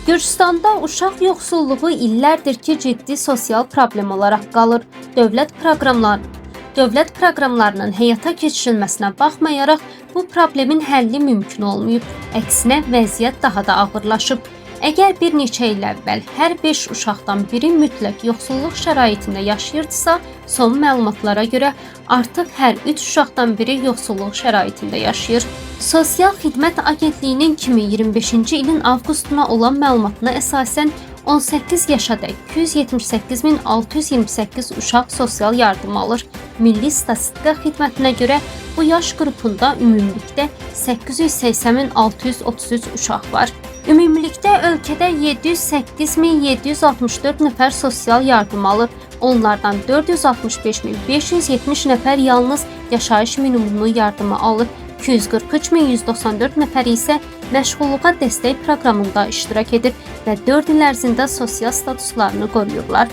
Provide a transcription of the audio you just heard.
Gürcüstanda uşaq yoxsulluğu illərdir ki, ciddi sosial problem olaraq qalır. Dövlət proqramlarının həyata keçirilməsinə baxmayaraq bu problemin həlli mümkün olmayıb. Əksinə vəziyyət daha da ağırlaşıb. Əgər bir neçə il əvvəl hər 5 uşaqdan biri mütləq yoxsulluq şəraitində yaşayırdısa, son məlumatlara görə artıq hər 3 uşaqdan biri yoxsulluq şəraitində yaşayır. Sosial Xidmət Agentliyinin 2025-ci ilin avqustuna olan məlumatına əsasən 18 yaşadək 278.628 uşaq sosial yardım alır. Milli Statistika Xidmətinə görə bu yaş qrupunda ümumilikdə 880.633 uşaq var. Ümumilikdə ölkədə 708.764 nəfər sosial yardım alır. Onlardan 465.570 nəfər yalnız yaşayış minimumlu yardımı alır. 243.194 nəfər isə məşğulluğa dəstək proqramında iştirak edir və 4 il ərzində sosial statuslarını qoruyurlar.